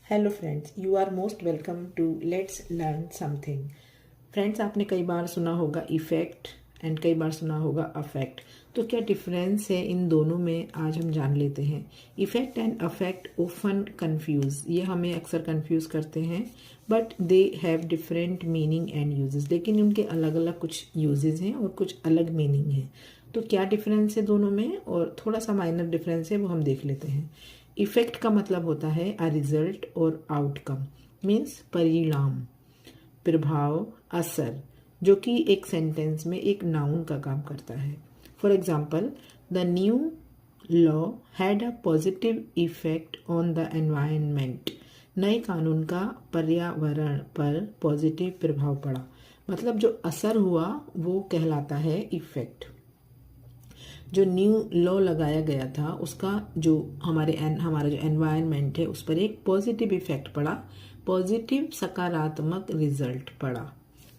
Hello friends, you are most welcome to let's learn something. Friends, आपने कई बार सुना होगा इफ़ेक्ट एंड कई बार सुना होगा अफेक्ट। तो क्या डिफरेंस है इन दोनों में, आज हम जान लेते हैं। Effect and affect often confuse, ये हमें अक्सर कंफ्यूज करते हैं, but they have different meaning and uses. लेकिन उनके अलग अलग कुछ यूजेस हैं और कुछ अलग मीनिंग है। तो क्या डिफरेंस है दोनों में, और थोड़ा सा माइनर डिफरेंस है, वो हम देख लेते हैं। इफेक्ट का मतलब होता है अ रिजल्ट और आउटकम, मीन्स परिणाम, प्रभाव, असर, जो कि एक सेंटेंस में एक नाउन का काम करता है। For example, the new law had a positive effect on the environment. नए कानून का पर्यावरण पर पॉजिटिव प्रभाव पड़ा, मतलब जो असर हुआ वो कहलाता है इफेक्ट। जो न्यू लॉ लगाया गया था उसका जो हमारा जो एनवायरनमेंट है उस पर एक पॉजिटिव इफेक्ट पड़ा, पॉजिटिव सकारात्मक रिजल्ट पड़ा।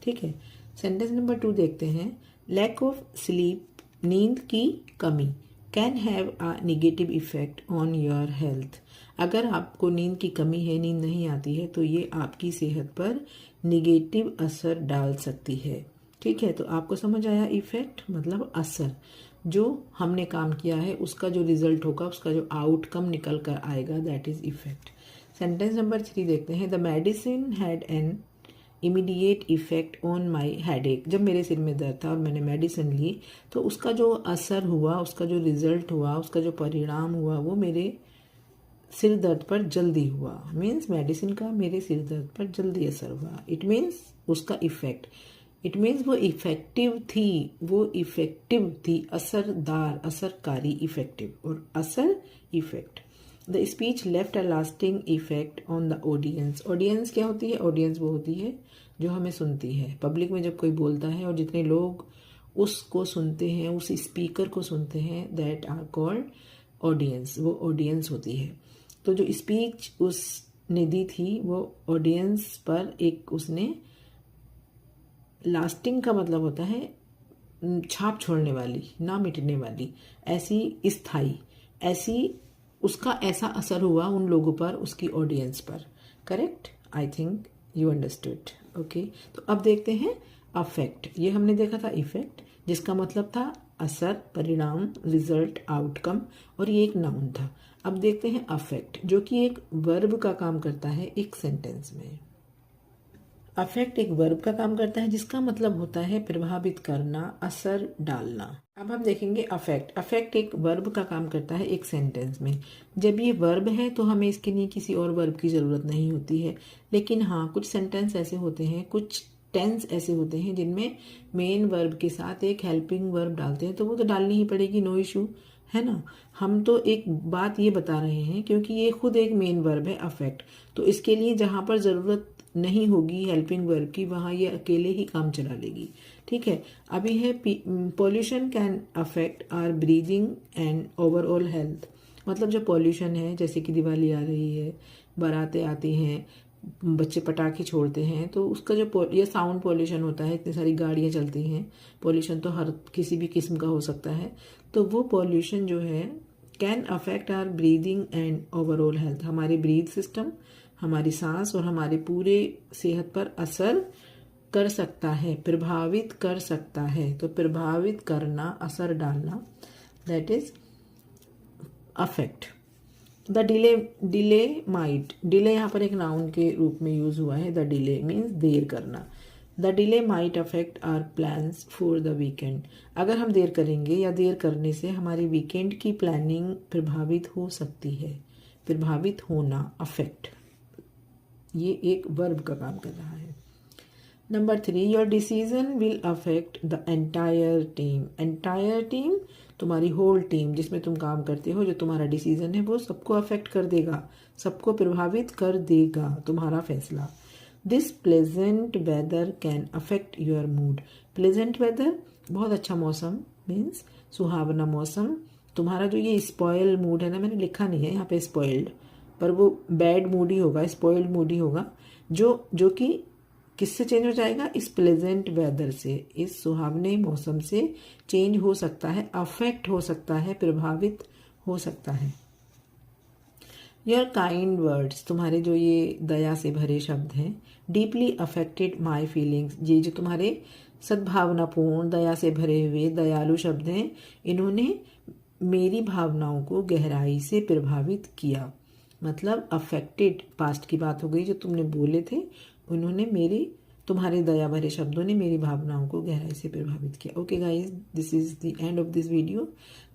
ठीक है। सेंटेंस नंबर 2 देखते हैं। लैक ऑफ स्लीप, नींद की कमी, can have a negative effect on your health. अगर आपको नींद की कमी है, नींद नहीं आती है, तो ये आपकी सेहत पर निगेटिव असर डाल सकती है। ठीक है, तो आपको समझ आया इफेक्ट मतलब असर, जो हमने काम किया है उसका जो रिजल्ट होगा, उसका जो आउटकम निकल कर आएगा, that is effect. Sentence number 3 देखते हैं। The medicine had an immediate effect on my headache. जब मेरे सिर में दर्द था और मैंने मेडिसिन ली तो उसका जो असर हुआ, उसका जो रिजल्ट हुआ, उसका जो परिणाम हुआ, वो मेरे सिर दर्द पर जल्दी हुआ। मीन्स मेडिसिन का मेरे सिर दर्द पर जल्दी असर हुआ। इट मीन्स उसका इफेक्ट, इट मीन्स वो इफेक्टिव थी, वो इफेक्टिव थी, असरदार, असरकारी, इफेक्टिव और असर effect. The speech left a lasting effect on the audience. Audience क्या होती है? ऑडियंस वो होती है जो हमें सुनती है। पब्लिक में जब कोई बोलता है और जितने लोग उसको सुनते हैं, उस स्पीकर को सुनते हैं, दैट आर कॉल्ड ऑडियंस। वो ऑडियंस होती है। तो जो स्पीच उसने दी थी वो ऑडियंस पर एक उसने, लास्टिंग का मतलब होता है छाप छोड़ने वाली, ना मिटने वाली, ऐसी स्थायी, ऐसी, उसका ऐसा असर हुआ उन लोगों पर, उसकी ऑडियंस पर। Correct? I think you understood. Okay, तो अब देखते हैं अफेक्ट। ये हमने देखा था इफेक्ट, जिसका मतलब था असर, परिणाम, रिजल्ट, आउटकम, और ये एक नाउन था। अब देखते हैं अफेक्ट, जो कि एक वर्ब का काम करता है एक सेंटेंस में। अफेक्ट एक वर्ब का काम करता है जिसका मतलब होता है प्रभावित करना, असर डालना। अब हम देखेंगे अफेक्ट। अफेक्ट एक वर्ब का काम करता है एक सेंटेंस में। जब ये वर्ब है तो हमें इसके लिए किसी और वर्ब की ज़रूरत नहीं होती है। लेकिन हाँ, कुछ सेंटेंस ऐसे होते हैं, कुछ टेंस ऐसे होते हैं जिनमें मेन वर्ब के साथ एक हेल्पिंग वर्ब डालते हैं, तो वो तो डालनी ही पड़ेगी, नो इशू, है ना। हम तो एक बात ये बता रहे हैं क्योंकि ये खुद एक मेन वर्ब है अफेक्ट। तो इसके लिए जहाँ पर ज़रूरत नहीं होगी हेल्पिंग वर्ब की, वहाँ ये अकेले ही काम चला लेगी। ठीक है। अभी है pollution can affect our breathing and overall health. मतलब जो पॉल्यूशन है, जैसे कि दिवाली आ रही है, बारातें आती हैं, बच्चे पटाखे छोड़ते हैं, तो उसका जो ये साउंड पॉल्यूशन होता है, इतनी सारी गाड़ियाँ चलती हैं, पॉल्यूशन तो हर किसी भी किस्म का हो सकता है। तो वो पॉल्यूशन जो है can affect our breathing and overall health. हमारे ब्रीथ सिस्टम, हमारी सांस और हमारे पूरे सेहत पर असर कर सकता है, प्रभावित कर सकता है। तो प्रभावित करना, असर डालना, that is affect. The delay might, delay यहाँ पर एक नाउन के रूप में यूज हुआ है। द डिले मीन्स देर करना। The delay might affect our plans for the weekend. अगर हम देर करेंगे या देर करने से हमारी वीकेंड की प्लानिंग प्रभावित हो सकती है। प्रभावित होना, अफेक्ट, ये एक वर्ब का काम कर रहा है। Number 3, your decision will affect the entire team. Entire team, तुम्हारी होल टीम जिसमें तुम काम करते हो, जो तुम्हारा डिसीजन है वो सबको अफेक्ट कर देगा, सबको प्रभावित कर देगा तुम्हारा फैसला। This pleasant weather can affect your mood. Pleasant weather, बहुत अच्छा मौसम, मीन्स सुहावना मौसम। तुम्हारा जो ये स्पॉयल मूड है ना, मैंने लिखा नहीं है यहाँ पे स्पॉइल्ड, पर वो बैड मूड ही होगा, स्पॉइल्ड मूड ही होगा, जो कि किससे चेंज हो जाएगा? इस प्लेजेंट वेदर से, इस सुहावने मौसम से चेंज हो सकता है, अफेक्ट हो सकता है, प्रभावित हो सकता है। योर काइंड वर्ड्स, तुम्हारे जो ये दया से भरे शब्द हैं, डीपली अफेक्टेड माई फीलिंग्स, ये जो तुम्हारे सद्भावनापूर्ण दया से भरे हुए दयालु शब्द हैं, इन्होंने मेरी भावनाओं को गहराई से प्रभावित किया। मतलब अफेक्टेड पास्ट की बात हो गई, जो तुमने बोले थे उन्होंने तुम्हारे दया भरे शब्दों ने मेरी भावनाओं को गहराई से प्रभावित किया। Okay guys, this is the end of this video.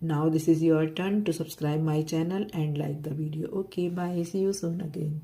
Now this is your turn to subscribe my channel and like the video. Okay bye, see you soon again.